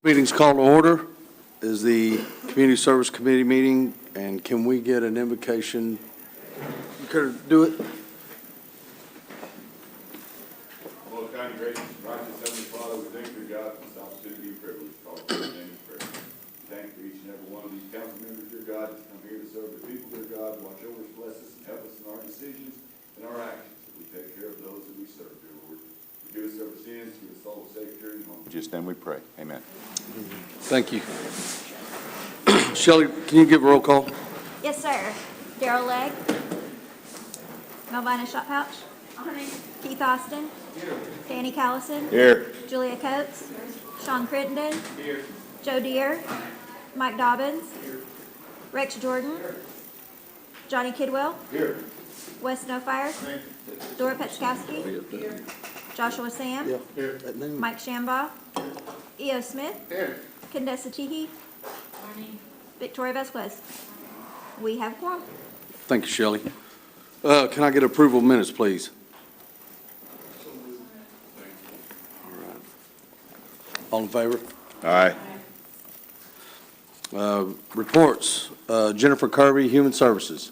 Meeting's called to order. Is the Community Service Committee meeting, and can we get an invocation? You could do it. Most kind and gracious, righteous Heavenly Father, we thank you, God, for this opportunity and privilege to call your name in prayer. We thank you for each and every one of these council members, dear God, that's come here to serve the people, dear God. Watch over us, bless us, and help us in our decisions and our actions, that we take care of those that we serve, dear Lord. Forgive us of our sins, give us all a safe journey home. Just then we pray. Amen. Thank you. Shelley, can you give a roll call? Yes, sir. Daryl Legg. Melvina Shotpouch. Keith Austin. Danny Callison. Here. Julia Coates. Sean Crittenden. Joe Deere. Mike Dobbins. Rex Jordan. Johnny Kidwell. Here. Wes Snowfire. Dora Petchkowski. Joshua Sam. Mike Shambaugh. E.O. Smith. Condessa Teehee. Victoria Vasquez. We have a quorum. Thank you, Shelley. Can I get approval of minutes, please? All right. All in favor? Aye. Reports. Jennifer Kirby, Human Services.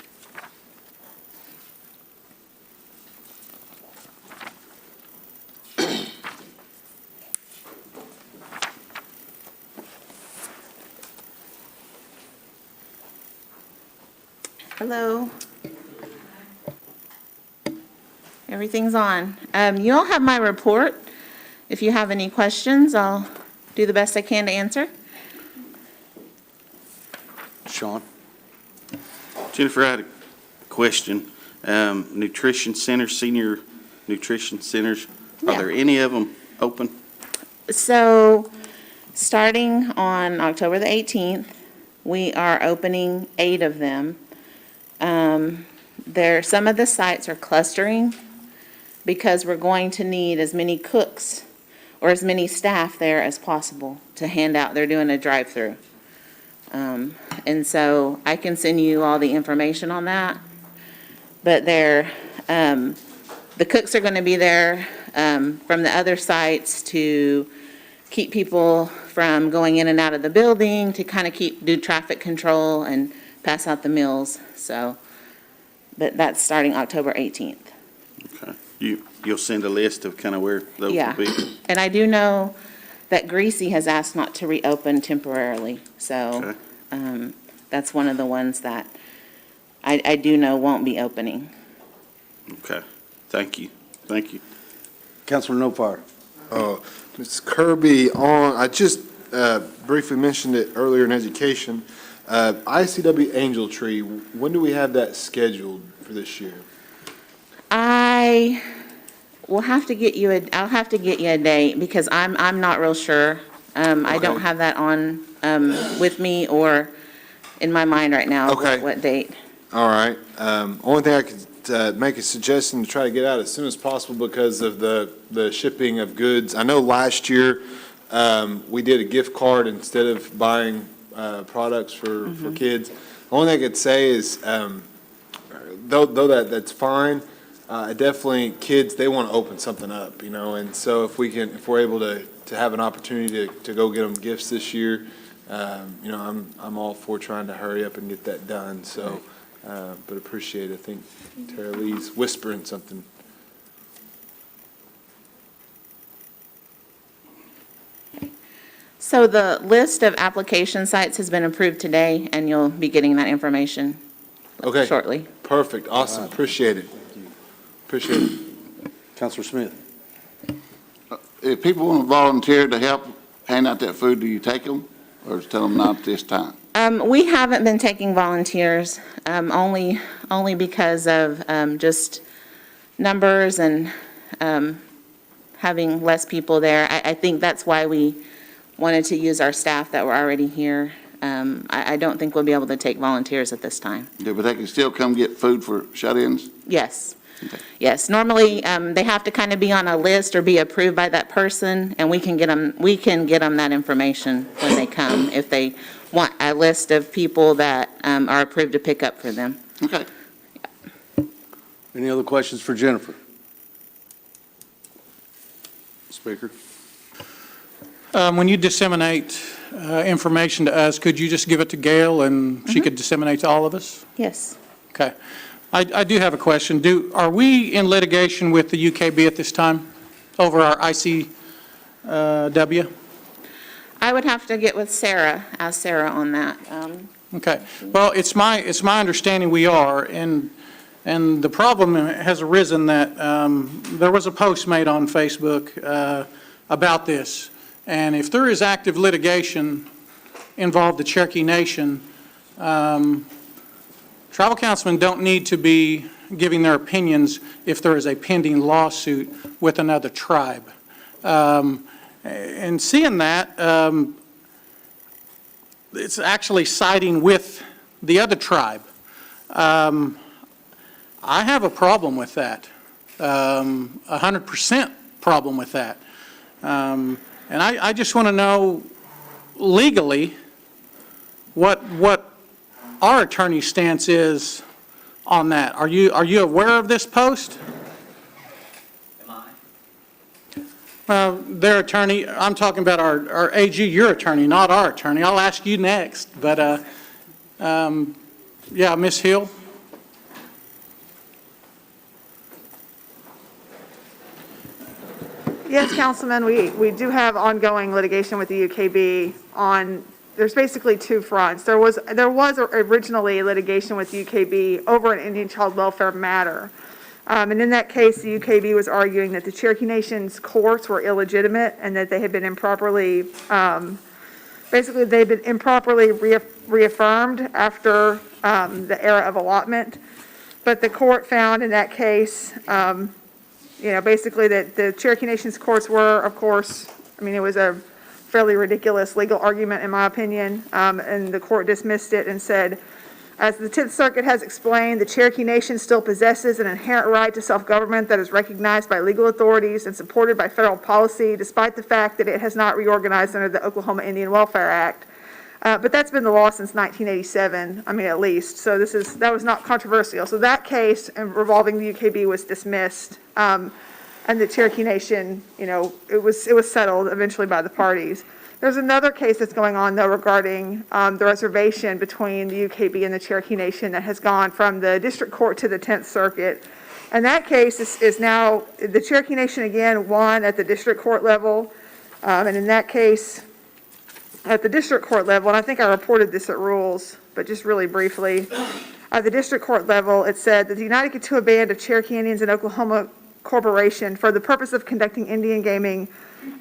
Hello. Everything's on. You all have my report. If you have any questions, I'll do the best I can to answer. Sean? Jennifer, I had a question. Nutrition centers, senior nutrition centers, are Yeah. there any of them open? So, starting on October the 18th, we are opening 8 of them. Some of the sites are clustering because we're going to need as many cooks or as many staff there as possible to hand out. They're doing a drive-through. And so I can send you all the information on that. But the cooks are going to be there from the other sites to keep people from going in and out of the building, to kind of do traffic control and pass out the meals. So, but that's starting October 18th. Okay. You'll send a list of kind of where those will Yeah. be? And I do know that Greasy has asked not to reopen temporarily. So that's one of the ones that I do know won't be opening. Okay. Thank you. Thank you. Councilor No Fire. Ms. Kirby, I just briefly mentioned it earlier in education. ICW Angel Tree, when do we have that scheduled for this year? I will have to get you I'll have to get you a date because I'm not real sure. I don't have that on with me or in my mind right now. Okay. What date? All right. Only thing I could make a suggestion to try to get out as soon as possible because of the shipping of goods. I know last year we did a gift card instead of buying products for kids. The only thing I could say is, though that's fine, definitely kids, they want to open something up, and so if we're able to have an opportunity to go get them gifts this year, I'm all for trying to hurry up and get that done, so, but appreciate it. I think Tara Lee's whispering something. So the list of application sites has been approved today, and you'll be getting that information Okay. shortly. Perfect, awesome, appreciate it. Appreciate it. Councilor Smith. If people want to volunteer to help hand out that food, do you take them, or just tell them not this time? We haven't been taking volunteers, only because of just numbers and having less people there. I think that's why we wanted to use our staff that were already here. I don't think we'll be able to take volunteers at this time. Yeah, but they can still come get food for shut-ins? Yes. Okay. Yes, normally, they have to kind of be on a list or be approved by that person, and we can get them that information when they come, if they want a list of people that are approved to pick up for them. Okay. Any other questions for Jennifer? Speaker. When you disseminate information to us, could you just give it to Gail and she could disseminate to all of us? Yes. Okay. I do have a question. Are we in litigation with the UKB at this time over our ICW? I would have to get with Sarah, ask Sarah on that. Okay. Well, it's my understanding we are, and the problem has arisen that there was a post made on Facebook about this. And if there is active litigation involved the Cherokee Nation, tribal councilmen don't need to be giving their opinions if there is a pending lawsuit with another tribe. And seeing that, it's actually siding with the other tribe. I have a problem with that, 100% problem with that. And I just want to know legally what our attorney's stance is on that. Are you aware of this post? Their attorney, I'm talking about our AG, your attorney, not our attorney. I'll ask you next, but yeah, Ms. Hill? Yes, Councilman, we do have ongoing litigation with the UKB on, there's basically two fronts. There was originally litigation with the UKB over an Indian child welfare matter. And in that case, the UKB was arguing that the Cherokee Nation's courts were illegitimate and that they had been improperly, basically they'd been improperly reaffirmed after the era of allotment. But the court found in that case, basically that the Cherokee Nation's courts were, of course, it was a fairly ridiculous legal argument in my opinion, and the court dismissed it and said, as the 10th Circuit has explained, the Cherokee Nation still possesses an inherent right to self-government that is recognized by legal authorities and supported by federal policy, despite the fact that it has not reorganized under the Oklahoma Indian Welfare Act. But that's been the law since 1987, at least. So that was not controversial. So that case revolving the UKB was dismissed, and the Cherokee Nation, it was settled eventually by the parties. There's another case that's going on, though, regarding the reservation between the UKB and the Cherokee Nation that has gone from the district court to the 10th Circuit. And that case is now, the Cherokee Nation again won at the district court level. And in that case, at the district court level, and I think I reported this at Rules, but just really briefly, at the district court level, it said that the United Kituwa Band of Cherokee Indians in Oklahoma Corporation, for the purpose of conducting Indian gaming,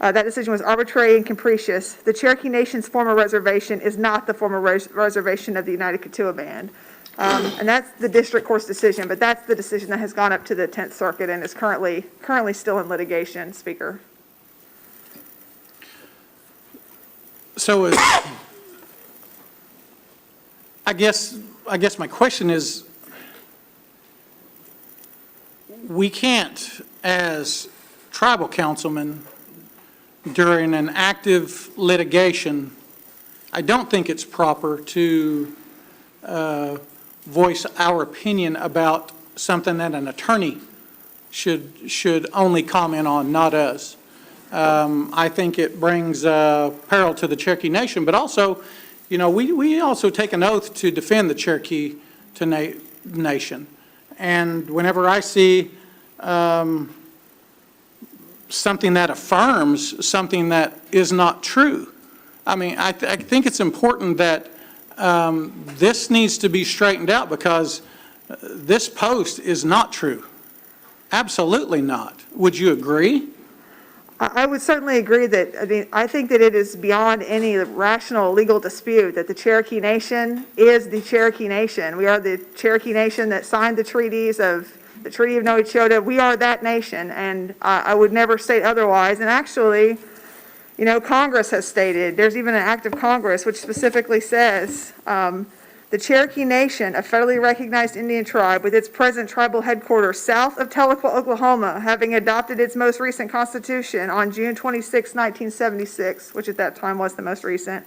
that decision was arbitrary and capricious. The Cherokee Nation's former reservation is not the former reservation of the United Kituwa Band. And that's the district court's decision, but that's the decision that has gone up to the 10th Circuit and is currently still in litigation, Speaker. So I guess my question is, we can't, as tribal councilmen, during an active litigation, I don't think it's proper to voice our opinion about something that an attorney should only comment on, not us. I think it brings peril to the Cherokee Nation, but also, we also take an oath to defend the Cherokee Nation. And whenever I see something that affirms something that is not true, I think it's important that this needs to be straightened out, because this post is not true. Absolutely not. Would you agree? I would certainly agree that, I think that it is beyond any rational legal dispute that the Cherokee Nation is the Cherokee Nation. We are the Cherokee Nation that signed the Treaty of Noe-Chota. We are that nation, and I would never state otherwise. And actually, Congress has stated, there's even an act of Congress which specifically says, the Cherokee Nation, a federally recognized Indian tribe with its present tribal headquarters south of Tahlequah, Oklahoma, having adopted its most recent constitution on June 26, 1976, which at that time was the most recent,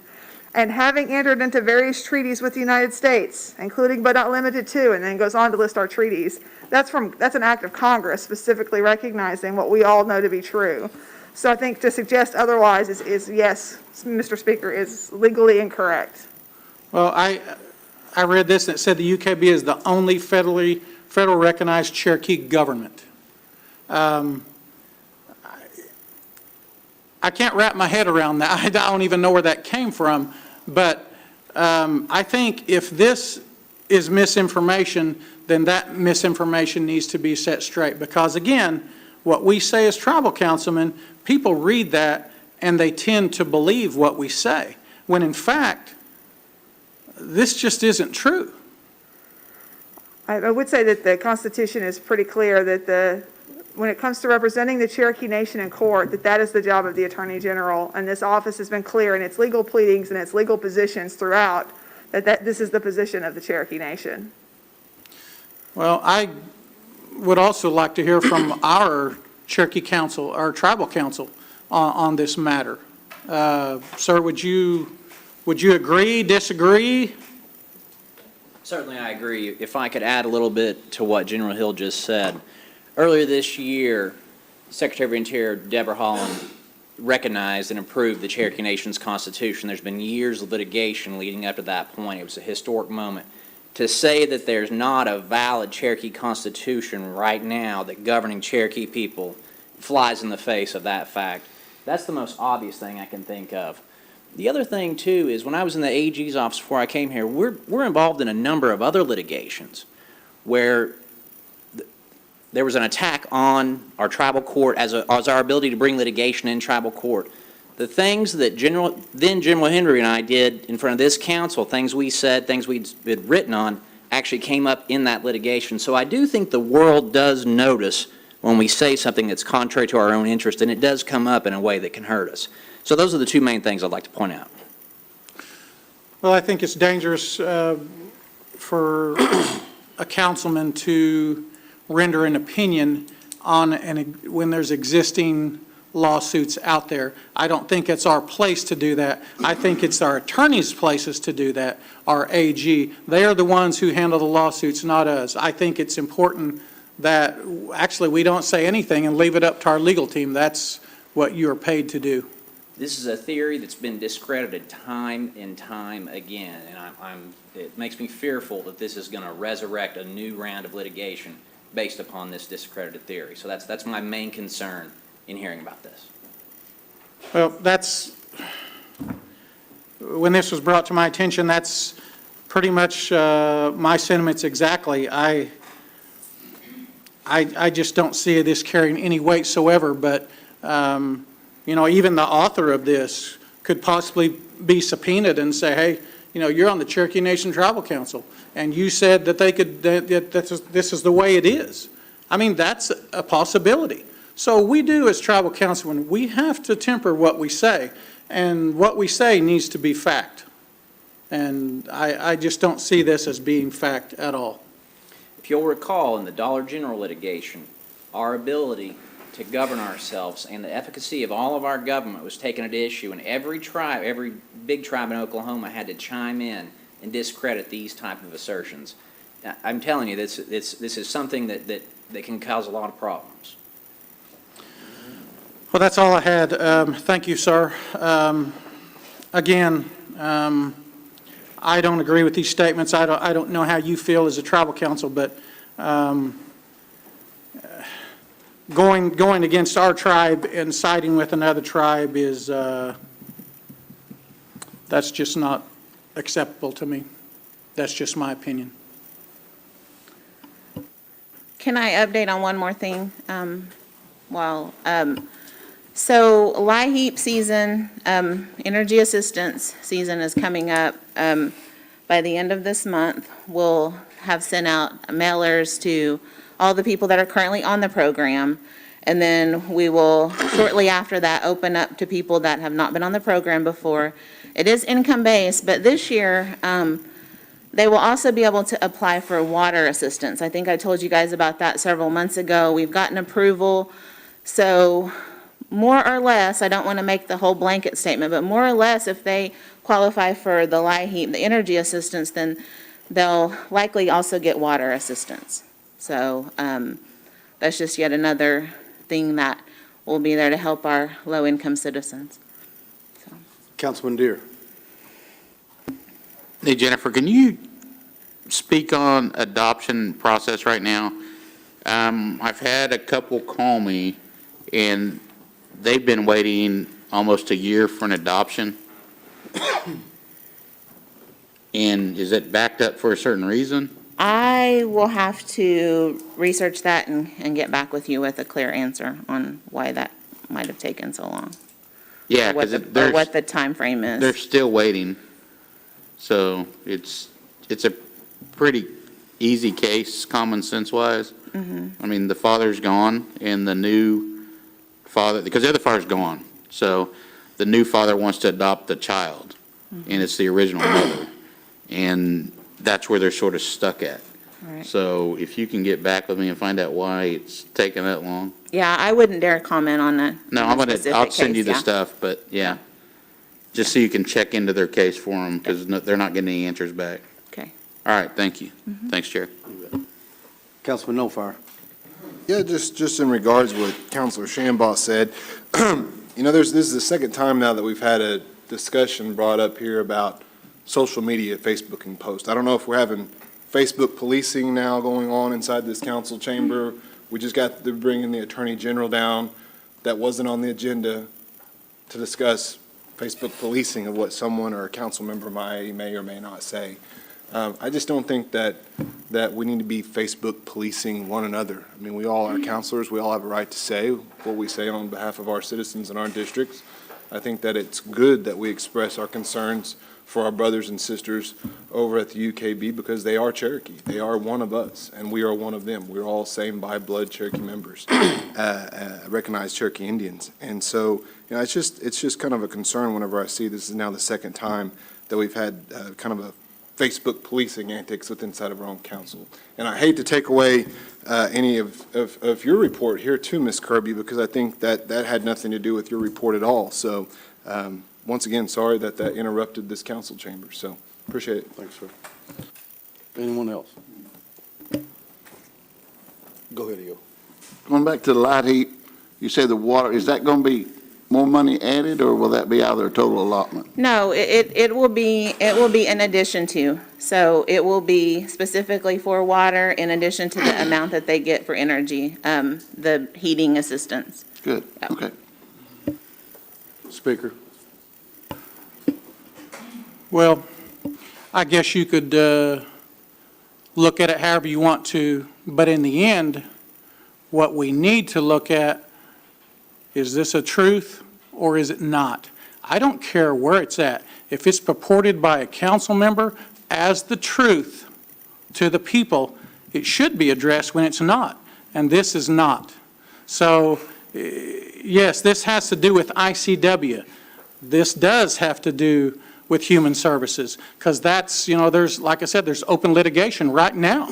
and having entered into various treaties with the United States, including but not limited to, and then goes on to list our treaties. That's an act of Congress specifically recognizing what we all know to be true. So I think to suggest otherwise is yes, Mr. Speaker, is legally incorrect. Well, I read this, and it said the UKB is the only federal recognized Cherokee government. I can't wrap my head around that. I don't even know where that came from. But I think if this is misinformation, then that misinformation needs to be set straight. Because again, what we say as tribal councilmen, people read that and they tend to believe what we say, when in fact, this just isn't true. I would say that the Constitution is pretty clear that when it comes to representing the Cherokee Nation in court, that is the job of the Attorney General. And this office has been clear in its legal pleadings and its legal positions throughout that this is the position of the Cherokee Nation. Well, I would also like to hear from our Cherokee Council, our tribal council, on this matter. Sir, would you agree, disagree? Certainly, I agree. If I could add a little bit to what General Hill just said. Earlier this year, Secretary of Interior Deborah Haaland recognized and approved the Cherokee Nation's Constitution. There's been years of litigation leading up to that point. It was a historic moment. To say that there's not a valid Cherokee Constitution right now that governing Cherokee people flies in the face of that fact. That's the most obvious thing I can think of. The other thing, too, is when I was in the AG's office before I came here, we're involved in a number of other litigations where there was an attack on our tribal court as our ability to bring litigation in tribal court. The things that General Henry and I did in front of this council, things we said, things we'd written on, actually came up in that litigation. So I do think the world does notice when we say something that's contrary to our own interest, and it does come up in a way that can hurt us. So those are the two main things I'd like to point out. Well, I think it's dangerous for a councilman to render an opinion on when there's existing lawsuits out there. I don't think it's our place to do that. I think it's our attorneys' places to do that, our AG. They are the ones who handle the lawsuits, not us. I think it's important that actually we don't say anything and leave it up to our legal team. That's what you are paid to do. This is a theory that's been discredited time and time again, and it makes me fearful that this is going to resurrect a new round of litigation based upon this discredited theory. So that's my main concern in hearing about this. Well, when this was brought to my attention, that's pretty much my sentiments exactly. I just don't see this carrying any weight whatsoever, but even the author of this could possibly be subpoenaed and say, hey, you're on the Cherokee Nation Tribal Council, and you said that this is the way it is. I mean, that's a possibility. So we do, as tribal councilmen, we have to temper what we say, and what we say needs to be fact. And I just don't see this as being fact at all. If you'll recall, in the Dollar General litigation, our ability to govern ourselves and the efficacy of all of our government was taken at issue, and every big tribe in Oklahoma had to chime in and discredit these type of assertions. I'm telling you, this is something that can cause a lot of problems. Well, that's all I had. Thank you, sir. Again, I don't agree with these statements. I don't know how you feel as a tribal council, but going against our tribe and siding with another tribe is that's just not acceptable to me. That's just my opinion. Can I update on one more thing? So LIHEAP season, energy assistance season is coming up. By the end of this month, we'll have sent out mailers to all the people that are currently on the program. And then we will, shortly after that, open up to people that have not been on the program before. It is income-based, but this year, they will also be able to apply for water assistance. I think I told you guys about that several months ago. We've gotten approval. So more or less, I don't want to make the whole blanket statement, but more or less, if they qualify for the LIHEAP, the energy assistance, then they'll likely also get water assistance. So that's just yet another thing that we'll be there to help our low-income citizens. Councilman Deere. Hey, Jennifer, can you speak on adoption process right now? I've had a couple call me, and they've been waiting almost a year for an adoption. And is it backed up for a certain reason? I will have to research that and get back with you with a clear answer on why that might have taken so long. Yeah, Or what because the, or what the timeframe they're is. still waiting. So it's a pretty easy case, common sense wise. I mean, the father's gone and the new father, because the other father's gone. So the new father wants to adopt the child, and it's the original mother. And that's where they're sort of stuck at. Right. So if you can get back with me and find out why it's taking that long. Yeah, I wouldn't dare comment on that. No, on the specific I'll send you case, the stuff, but yeah. Just so you can check into their case for them, because they're not getting any answers back. Okay. All right, thank you. Thanks, Chair. Councilman No Fire. Yeah, just in regards to what Councilor Shambaugh said, this is the second time now that we've had a discussion brought up here about social media, Facebook and posts. I don't know if we're having Facebook policing now going on inside this council chamber. We just got to bringing the Attorney General down. That wasn't on the agenda to discuss Facebook policing of what someone or a council member may or may not say. I just don't think that we need to be Facebook policing one another. I mean, we all are counselors. We all have a right to say what we say on behalf of our citizens in our districts. I think that it's good that we express our concerns for our brothers and sisters over at the UKB because they are Cherokee. They are one of us, and we are one of them. We're all same by blood Cherokee members, recognized Cherokee Indians. And so, it's just kind of a concern whenever I see this is now the second time that we've had kind of a Facebook policing antics with inside of our own council. And I hate to take away any of your report here too, Ms. Kirby, because I think that had nothing to do with your report at all. So once again, sorry that interrupted this council chamber. So appreciate it. Thanks, sir. Anyone else? Go ahead, Eo. Going back to the light heat, you say the water, is that going to be more money added, or will that be out of their total allotment? No, it will be in addition to. So it will be specifically for water in addition to the amount that they get for energy, the heating assistance. Good, Yeah. okay. Speaker. Well, I guess you could look at it however you want to, but in the end, what we need to look at, is this a truth or is it not? I don't care where it's at. If it's purported by a council member as the truth to the people, it should be addressed when it's not, and this is not. So, yes, this has to do with ICW. This does have to do with human services, because that's, there's, like I said, there's open litigation right now.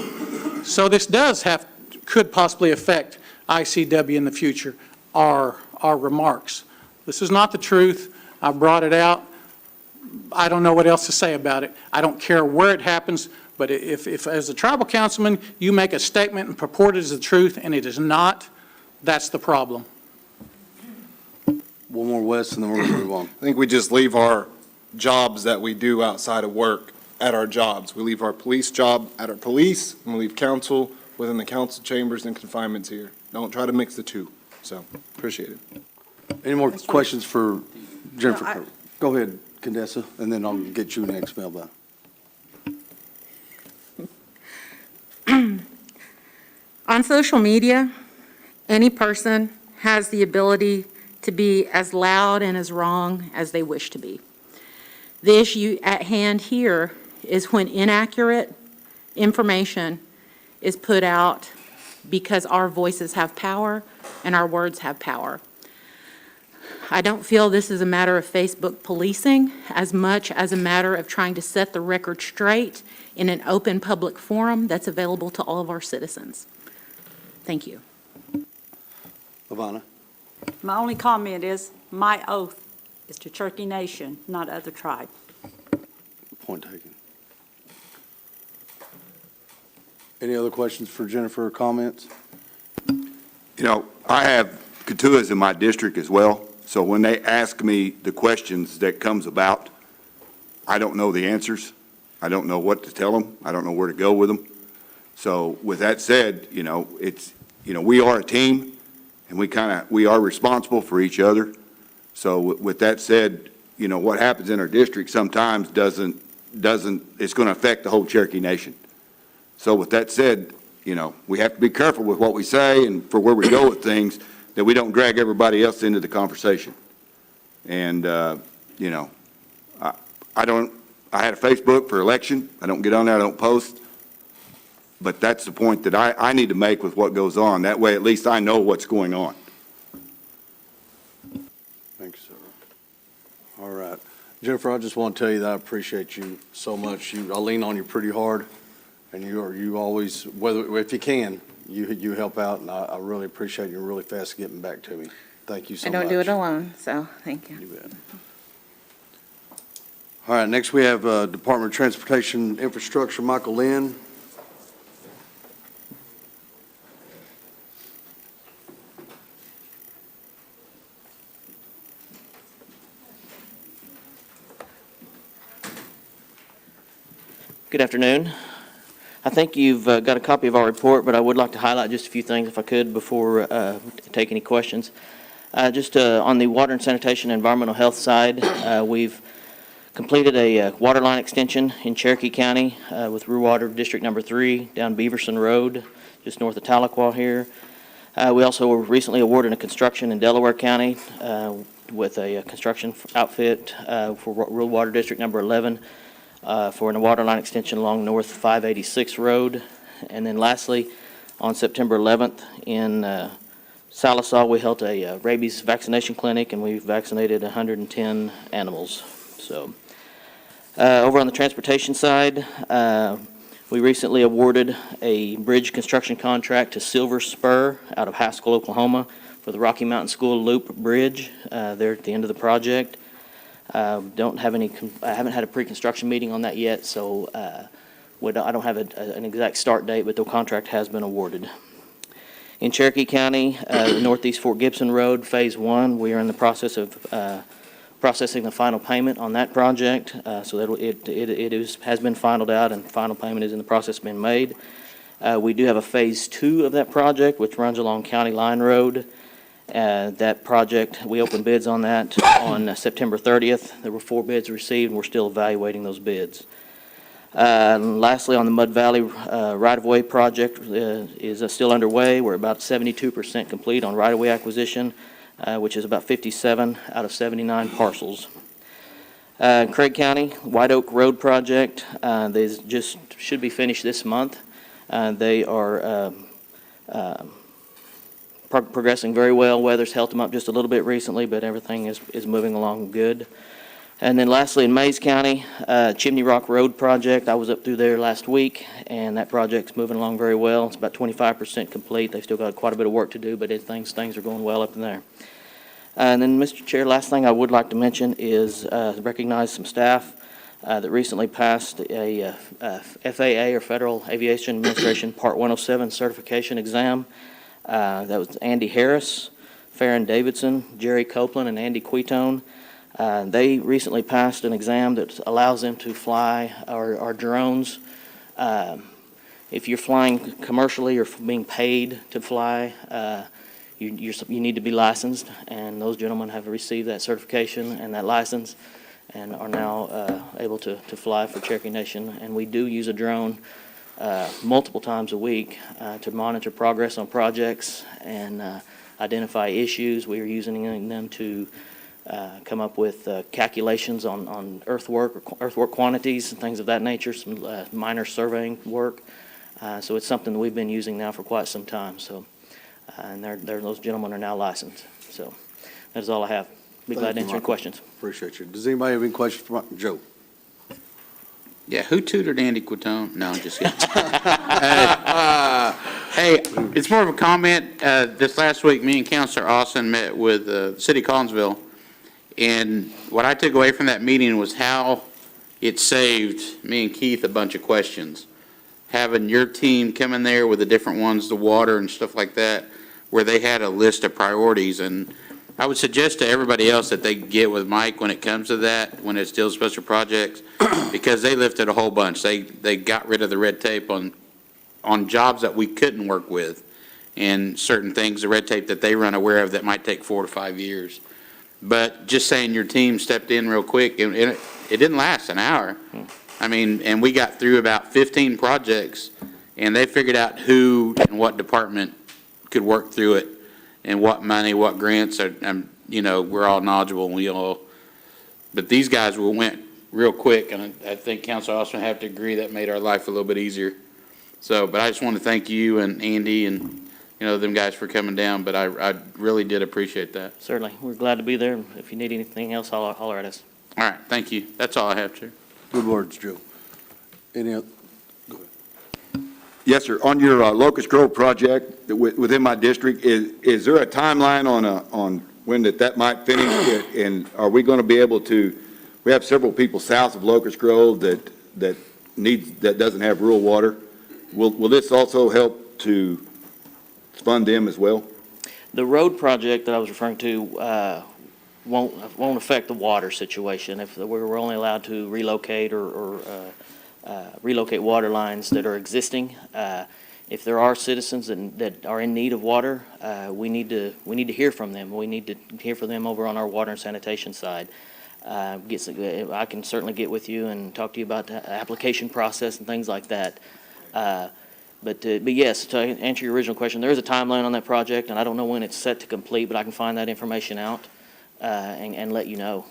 So this could possibly affect ICW in the future, our remarks. This is not the truth. I brought it out. I don't know what else to say about it. I don't care where it happens, but if as a tribal councilman, you make a statement and purport it as the truth and it is not, that's the problem. One more, Wes, and then we're going to move on. I think we just leave our jobs that we do outside of work at our jobs. We leave our police job at our police, and we leave council within the council chambers and confinements here. Don't try to mix the two. So, appreciate it. Any more questions for Jennifer? No, Go ahead, Condessa, and then I'll get you next, Melba. On social media, any person has the ability to be as loud and as wrong as they wish to be. The issue at hand here is when inaccurate information is put out because our voices have power and our words have power. I don't feel this is a matter of Facebook policing as much as a matter of trying to set the record straight in an open public forum that's available to all of our citizens. Thank you. Ivana. My only comment is, my oath is to Cherokee Nation, not other tribe. Point taken. Any other questions for Jennifer or comments? I have Katua is in my district as well, so when they ask me the questions that comes about, I don't know the answers. I don't know what to tell them. I don't know where to go with them. So with that said, we are a team, and we are responsible for each other. So with that said, what happens in our district sometimes doesn't, it's going to affect the whole Cherokee Nation. So with that said, we have to be careful with what we say and for where we go with things, that we don't drag everybody else into the conversation. And, I had a Facebook for election. I don't get on there, I don't post. But that's the point that I need to make with what goes on. That way, at least I know what's going on. Thanks, sir. All right. Jennifer, I just want to tell you that I appreciate you so much. I lean on you pretty hard, and you always, if you can, you help out, and I really appreciate you really fast getting back to me. Thank you so I much. don't do it alone, so thank you. You bet. All right, next we have Department of Transportation Infrastructure, Michael Lynn. Good afternoon. I think you've got a copy of our report, but I would like to highlight just a few things if I could before take any questions. Just on the water and sanitation and environmental health side, we've completed a water line extension in Cherokee County with Ruhr Water District Number 3 down Beaverson Road, just north of Tahlequah here. We also were recently awarded a construction in Delaware County with a construction outfit for Ruhr Water District Number 11 for a water line extension along North 586 Road. And then lastly, on September 11th in Salisaw, we held a rabies vaccination clinic, and we vaccinated 110 animals. So over on the transportation side, we recently awarded a bridge construction contract to Silver Spur out of Haskell, Oklahoma for the Rocky Mountain School Loop Bridge. They're at the end of the project. I haven't had a pre-construction meeting on that yet, so I don't have an exact start date, but the contract has been awarded. In Cherokee County, Northeast Fort Gibson Road, Phase 1, we are in the process of processing the final payment on that project, so that it has been finalized out, and final payment is in the process of being made. We do have a Phase 2 of that project, which runs along County Line Road. That project, we opened bids on that on September 30th. There were 4 bids received, and we're still evaluating those bids. Lastly, on the Mud Valley right-of-way project is still underway. We're about 72% complete on right-of-way acquisition, which is about 57 out of 79 parcels. Craig County, White Oak Road project, they just should be finished this month. They are progressing very well. Weather's helped them up just a little bit recently, but everything is moving along good. And then lastly, in Mays County, Chimney Rock Road project, I was up through there last week, and that project's moving along very well. It's about 25% complete. They've still got quite a bit of work to do, but things are going well up in there. And then, Mr. Chair, last thing I would like to mention is recognize some staff that recently passed a FAA, or Federal Aviation Administration Part 107 certification exam. That was Andy Harris, Farron Davidson, Jerry Copeland, and Andy Quitone. They recently passed an exam that allows them to fly our drones. If you're flying commercially or being paid to fly, you need to be licensed, and those gentlemen have received that certification and that license and are now able to fly for Cherokee Nation. And we do use a drone multiple times a week to monitor progress on projects and identify issues. We are using them to come up with calculations on earthwork quantities and things of that nature, some minor surveying work. So it's something that we've been using now for quite some time. So, and those gentlemen are now licensed. So that is all I have. Be glad to answer any questions. Appreciate you. Does anybody have any questions for Joe? Yeah, who tutored Andy Quitone? No, I'm just kidding. Hey, it's more of a comment. This last week, me and Councilor Austin met with the City of Collinsville, and what I took away from that meeting was how it saved me and Keith a bunch of questions. Having your team come in there with the different ones, the water and stuff like that, where they had a list of priorities, and I would suggest to everybody else that they get with Mike when it comes to that, when it's still special projects, because they lifted a whole bunch. They got rid of the red tape on jobs that we couldn't work with, and certain things, the red tape that they run aware of that might take 4 to 5 years. But just saying your team stepped in real quick, and it didn't last an hour. I mean, and we got through about 15 projects, and they figured out who and what department could work through it, and what money, what grants, you know, we're all knowledgeable, and but these guys went real quick, and I think Council also have to agree that made our life a little bit easier. So, but I just want to thank you and Andy and, you know, them guys for coming down, but I really did appreciate that. Certainly. We're glad to be there. If you need anything else, holler at us. All right, thank you. That's all I have, Chair. Good words, Joe. Any other? Yes, sir. On your Locust Grove project within my district, is there a timeline on when that might finish? And are we going to be able to, we have several people south of Locust Grove that doesn't have rural water. Will this also help to fund them as well? The road project that I was referring to won't affect the water situation. If we're only allowed to relocate or relocate water lines that are existing. If there are citizens that are in need of water, we need to hear from them. We need to hear from them over on our water and sanitation side. I can certainly get with you and talk to you about the application process and things like that. But yes, to answer your original question, there is a timeline on that project, and I don't know when it's set to complete, but I can find that information out and let you know.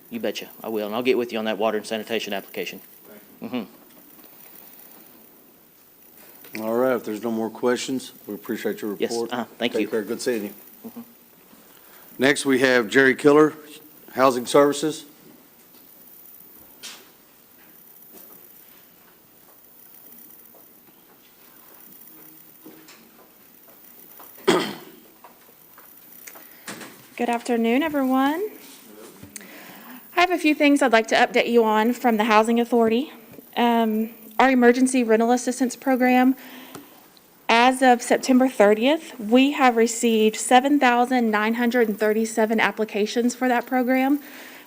You betcha, I will, and I'll get with you on that water and sanitation application. All right, if there's no more questions, we appreciate your Yes, report. thank you. Take care, good seeing you. Next, we have Jerry Killer, Housing Services. Good afternoon, everyone. I have a few things I'd like to update you on from the Housing Authority. Our emergency rental assistance program, as of September 30th, we have received 7,937 applications for that program.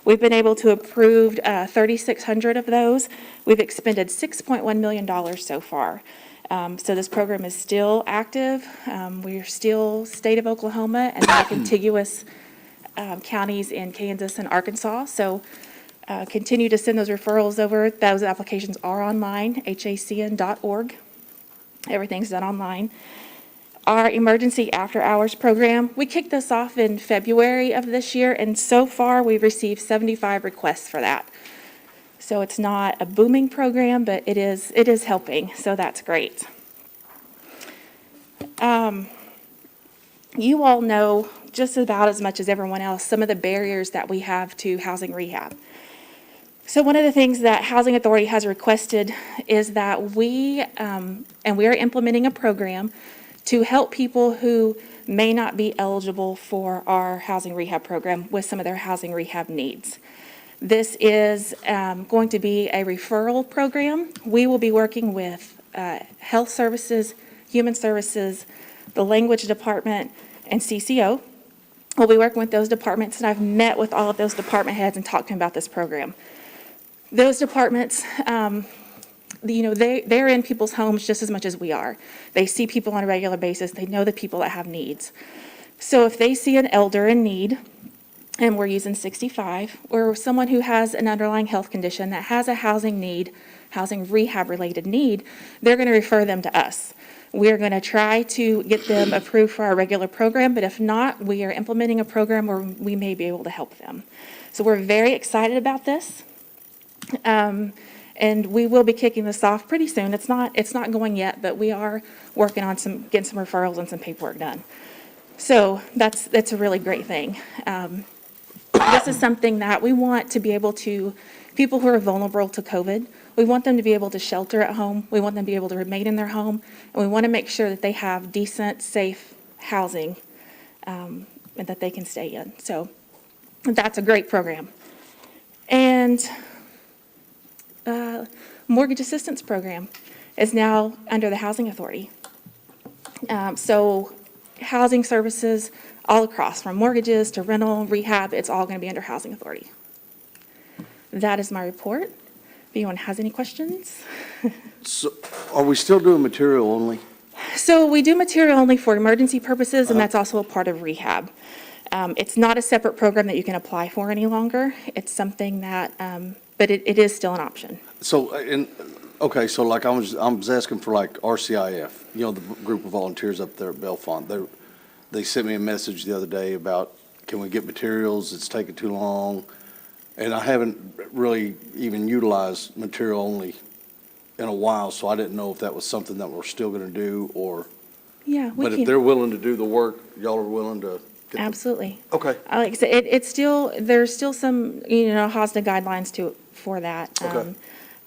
We've been able to approve 3,600 of those. We've expended $6.1 million so far. So this program is still active. We are still state of Oklahoma and the contiguous counties in Kansas and Arkansas. So continue to send those referrals over. Those applications are online, hacn.org. Everything's done online. Our emergency after-hours program, we kicked this off in February of this year, and so far we've received 75 requests for that. So it's not a booming program, but it is helping, so that's great. You all know just about as much as everyone else some of the barriers that we have to housing rehab. So one of the things that Housing Authority has requested is that we are implementing a program to help people who may not be eligible for our housing rehab program with some of their housing rehab needs. This is going to be a referral program. We will be working with Health Services, Human Services, the Language Department, and CCO. We'll be working with those departments, and I've met with all of those department heads and talked to them about this program. Those departments, they're in people's homes just as much as we are. They see people on a regular basis. They know the people that have needs. So if they see an elder in need, and we're using 65, or someone who has an underlying health condition that has a housing need, housing rehab-related need, they're going to refer them to us. We're going to try to get them approved for our regular program, but if not, we are implementing a program where we may be able to help them. So we're very excited about this. And we will be kicking this off pretty soon. It's not going yet, but we are working on getting some referrals and some paperwork done. So that's a really great thing. This is something that we want to be able to, people who are vulnerable to COVID, we want them to be able to shelter at home. We want them to be able to remain in their home. And we want to make sure that they have decent, safe housing and that they can stay in. So that's a great program. And mortgage assistance program is now under the Housing Authority. So housing services all across, from mortgages to rental, rehab, it's all going to be under Housing Authority. That is my report. If anyone has any questions. So are we still doing material only? So we do material only for emergency purposes, and that's also a part of rehab. It's not a separate program that you can apply for any longer. It's something that, but it is still an option. So, okay, so like I was asking for like RCIF, you know, the group of volunteers up there at Bellefonte. They sent me a message the other day about, can we get materials? It's taking too long. And I haven't really even utilized material only in a while, so I didn't know if that was something that we're still going to do or, Yeah, we but if can. they're willing to do the work, y'all are willing to get the. Absolutely. Okay, Like I said, it's still, there's still some, HOSNA guidelines for that. Okay.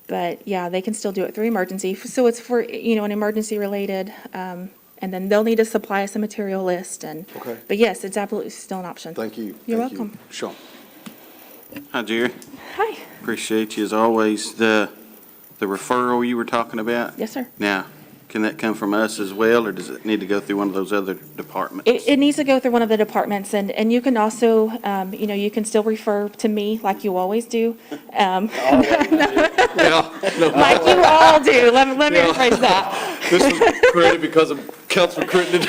But yeah, they can still do it through emergency. So it's for, an emergency related, and then they'll need to supply us a material list Okay. but yes, it's absolutely still an option. thank you. You're Thank you. welcome. Sean. Hi, Jerry. Hi. Appreciate you as always. The referral you were talking about, Yes, sir. now, can that come from us as well, or does it need to go through one of those other departments? It needs to go through one of the departments, and you can also, you can still refer to me like you always do. Like you all do. Let me rephrase that. This is created because of Councilman Crittenden.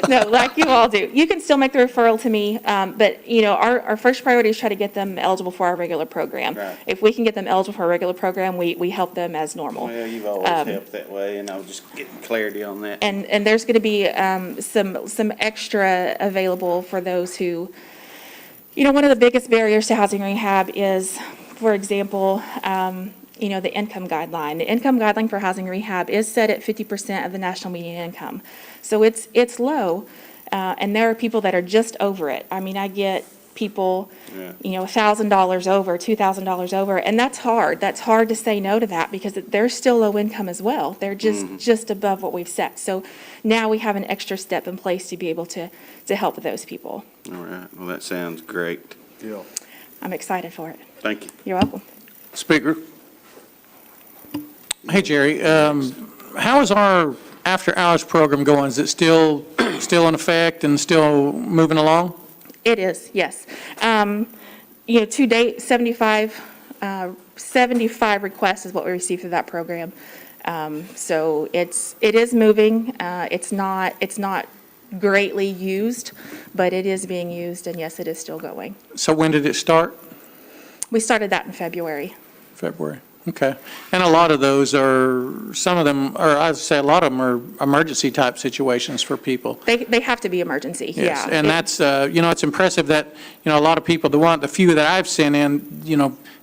No, like you all do. You can still make the referral to me, but, our first priority is try to get them eligible for our regular program. Right. If we can get them eligible for our regular program, we help them as normal. Well, you've always helped that way, and I was just getting clarity on that. And there's going to be some extra available for those who, one of the biggest barriers to housing rehab is, for example, the income guideline. The income guideline for housing rehab is set at 50% of the national median income. So it's low, and there are people that are just over it. I mean, I get people, $1,000 over, $2,000 over, and that's hard. That's hard to say no to that because they're still low income as well. They're just above what we've set. So now we have an extra step in place to be able to help those people. All right, well, that sounds great. Yeah. I'm excited for it. Thank you. You're welcome. Speaker. Hey, Jerry, how is our after-hours program going? Is it still in effect and still moving along? It is, yes. To date, 75 requests is what we received through that program. So it is moving. It's not greatly used, but it is being used, and yes, it is still going. So when did it start? We started that in February. February, okay. And a lot of those some of them, or I'd say a lot of them are emergency-type situations for people. They have to be emergency, Yes, yeah. and that's, it's impressive that, a lot of people, the few that I've sent in,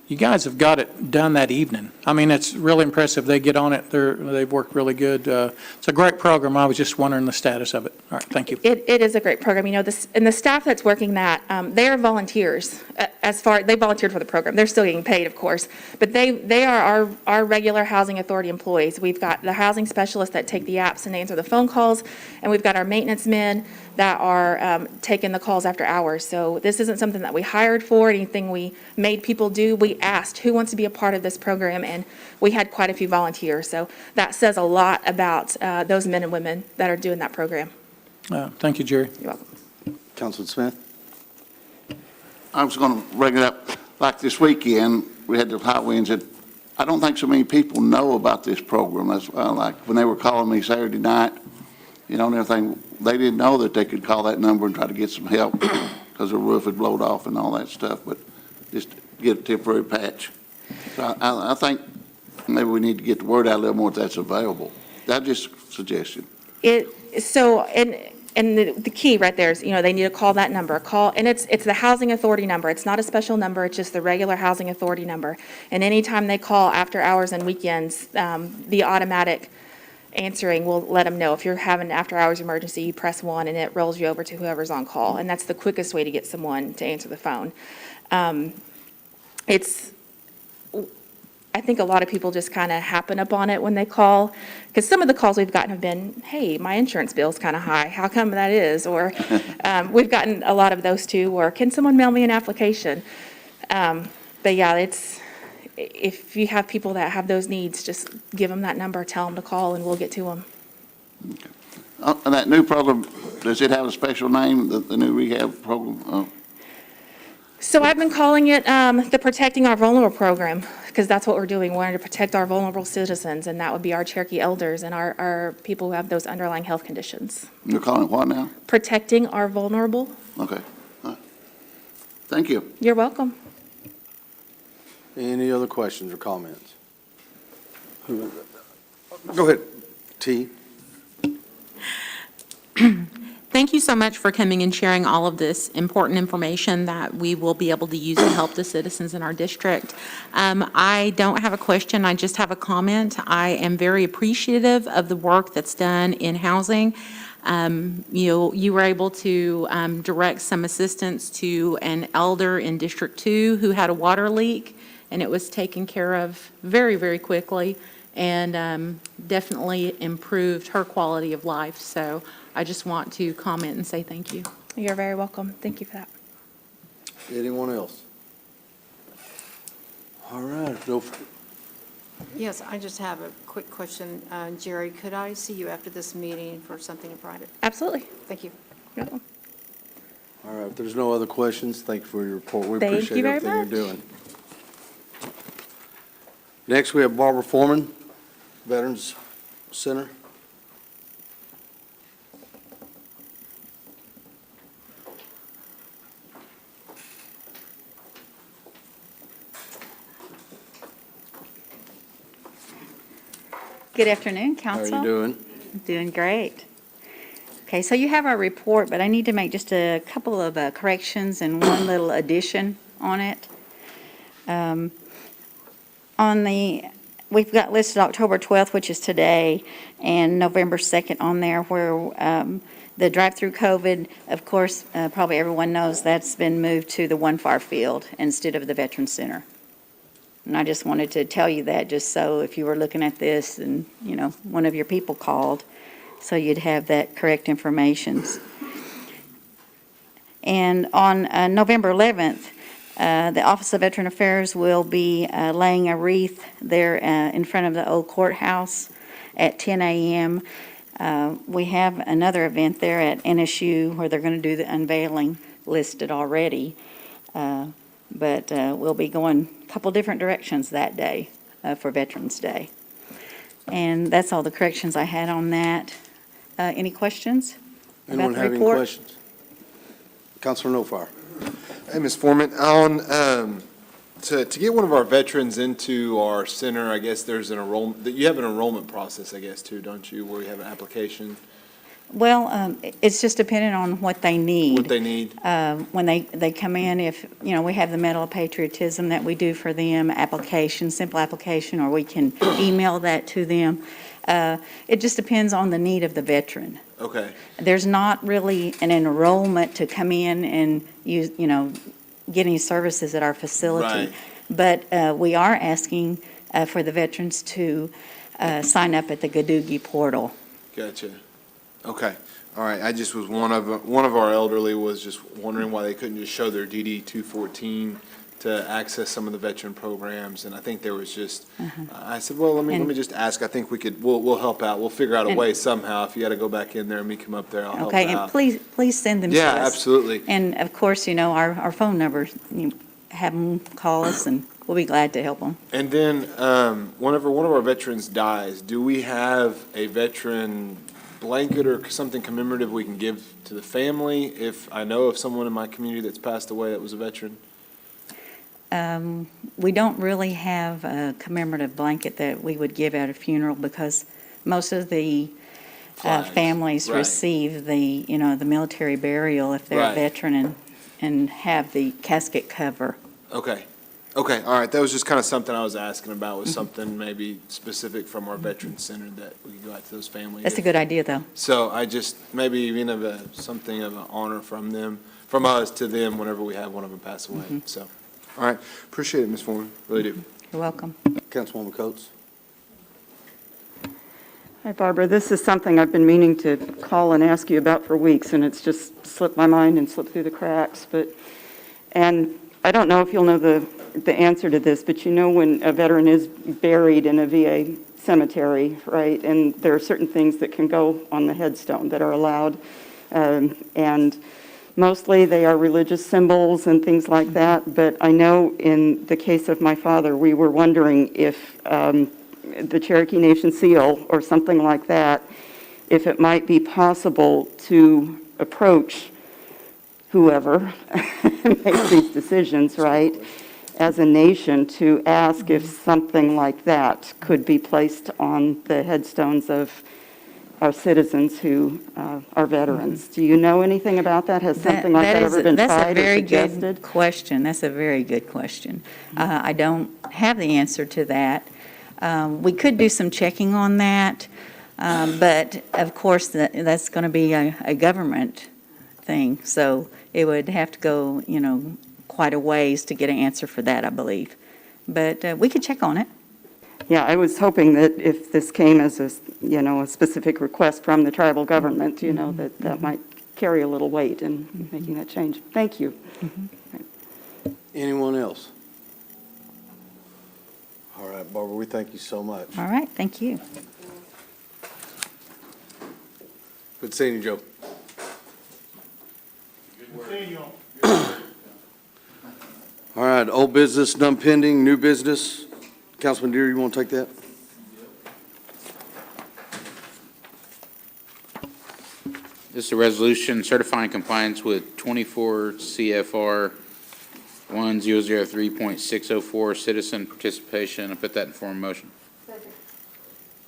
you guys have got it done that evening. I mean, it's really impressive. They get on it. They've worked really good. It's a great program. I was just wondering the status of it. All right, thank you. It is a great program. And the staff that's working that, they are volunteers. They volunteered for the program. They're still getting paid, of course. But they are our regular Housing Authority employees. We've got the housing specialists that take the apps and answer the phone calls, and we've got our maintenance men that are taking the calls after hours. So this isn't something that we hired for, anything we made people do. We asked who wants to be a part of this program, and we had quite a few volunteers. So that says a lot about those men and women that are doing that program. Thank you, Jerry. You're welcome. Councilman Smith? I was going to bring it up, like this weekend, we had the high winds that I don't think so many people know about this program. That's like when they were calling me Saturday night, and everything, they didn't know that they could call that number and try to get some help because their roof had blown off and all that stuff, but just get a temporary patch. So I think maybe we need to get the word out a little more if that's available. That's just a suggestion. And the key right there is, they need to call that number, and it's the Housing Authority number. It's not a special number, it's just the regular Housing Authority number. And anytime they call after hours and weekends, the automatic answering will let them know. If you're having an after hours emergency, you press 1 and it rolls you over to whoever's on call. And that's the quickest way to get someone to answer the phone. I think a lot of people just kind of happen upon it when they call, because some of the calls we've gotten have been, hey, my insurance bill's kind of high, how come that is? Or we've gotten a lot of those too, or can someone mail me an application? But yeah, if you have people that have those needs, just give them that number, tell them to call, and we'll get to them. And that new program, does it have a special name, the new rehab program? So I've been calling it the Protecting Our Vulnerable program, because that's what we're doing. We wanted to protect our vulnerable citizens, and that would be our Cherokee elders and our people who have those underlying health conditions. You're calling it what now? Protecting our vulnerable. Okay. All right. Thank you. You're welcome. Any other questions or comments? Go ahead, T. Thank you so much for coming and sharing all of this important information that we will be able to use to help the citizens in our district. I don't have a question, I just have a comment. I am very appreciative of the work that's done in housing. You were able to direct some assistance to an elder in District 2 who had a water leak, and it was taken care of very, very quickly, and definitely improved her quality of life. So I just want to comment and say thank you. You're very welcome. Thank you for that. Anyone else? All right, no, Yes, I just have a quick question. Jerry, could I see you after this meeting for something in private? Absolutely. Thank you. You're welcome. all right, if there's no other questions, thank you for your report. We Thank appreciate you very everything much. you're doing. Next, we have Barbara Foreman, Veterans Center. Good afternoon, How Council. are you doing? Doing great. Okay, so you have our report, but I need to make just a couple of corrections and one little addition on it. We've got listed October 12th, which is today, and November 2nd on there, where the drive-through COVID, of course, probably everyone knows that's been moved to the One Fire Field instead of the Veterans Center. And I just wanted to tell you that, just so if you were looking at this and, one of your people called, so you'd have that correct information. And on November 11th, the Office of Veteran Affairs will be laying a wreath there in front of the old courthouse at 10 a.m. We have another event there at NSU where they're going to do the unveiling listed already. But we'll be going a couple different directions that day for Veterans Day. And that's all the corrections I had on that. Any questions about Anyone the have any report? questions? Councilor No Fire. Hey, Ms. Foreman, to get one of our veterans into our center, I guess there's you have an enrollment process, I guess, too, don't you, where you have an application? Well, it's just dependent on what they need. What they need? When they come in, if, we have the Medal of Patriotism that we do for them, simple application, or we can email that to them. It just depends on the need of the veteran. Okay. There's not really an enrollment to come in and use, get any services at our facility. Right. But we are asking for the veterans to sign up at the Gadoogie portal. Gotcha. Okay. All right. I just was one of our elderly was just wondering why they couldn't just show their DD 214 to access some of the veteran programs, and I think there was just, I said, well, let me just ask. I think we'll help out. We'll figure out a way somehow. If you got to go back in there and me come up there, I'll help Okay, out. and please send them to us. Yeah, absolutely. And of course, our phone number, have them call us and we'll be glad to help them. And then, whenever one of our veterans dies, do we have a veteran blanket or something commemorative we can give to the family if I know of someone in my community that's passed away that was a veteran? We don't really have a commemorative blanket that we would give at a funeral because most of the families right. receive the military burial if they're Right. a veteran and have the casket cover. Okay. Okay, all right. That was just kind of something I was asking about, was something maybe specific from our veteran center that we could go out to those families. That's a good idea, though. So I just, maybe even something of an honor from them, from us to them whenever we have one of them pass away. So, all right. Appreciate it, Ms. Foreman. Really do. You're welcome. Councilwoman Coates. Hi, Barbara. This is something I've been meaning to call and ask you about for weeks, and it's just slipped my mind and slipped through the cracks. And I don't know if you'll know the answer to this, but when a veteran is buried in a VA cemetery, right? And there are certain things that can go on the headstone that are allowed. And mostly they are religious symbols and things like that. But I know in the case of my father, we were wondering if the Cherokee Nation seal or something like that, if it might be possible to approach whoever makes these decisions, right, as a nation, to ask if something like that could be placed on the headstones of our citizens who are veterans. Do you know anything about that? Has something like that ever been tried or suggested? That's a very good question. That's a very good question. I don't have the answer to that. We could do some checking on that, but of course, that's going to be a government thing. So it would have to go, quite a ways to get an answer for that, I believe. But we could check on it. Yeah, I was hoping that if this came as a specific request from the tribal government, that might carry a little weight in making that change. Thank you. Anyone else? All right, Barbara, we thank you so much. All right, thank you. Good seeing you, Joe. All right, old business, none pending, new business. Councilman Deere, you want to take that? This is a resolution certifying compliance with 24 CFR 1003.604 citizen participation. I'll put that in form of motion.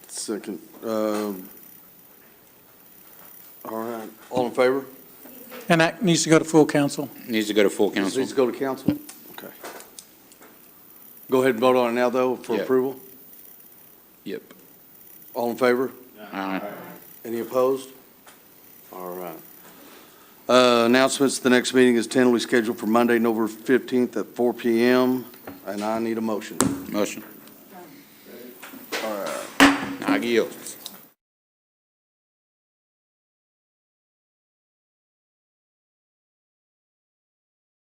Second. All right, all in favor? And that needs to go to full council. Needs to go to full council. Needs to go to council? Okay. Go ahead and vote on it now, though, for Yep. approval. Yep. All in favor? Aye. Any opposed? All right. Announcements, the next meeting is tentatively scheduled for Monday, November 15th at 4 PM, and I need a motion. Motion. All right. I yield.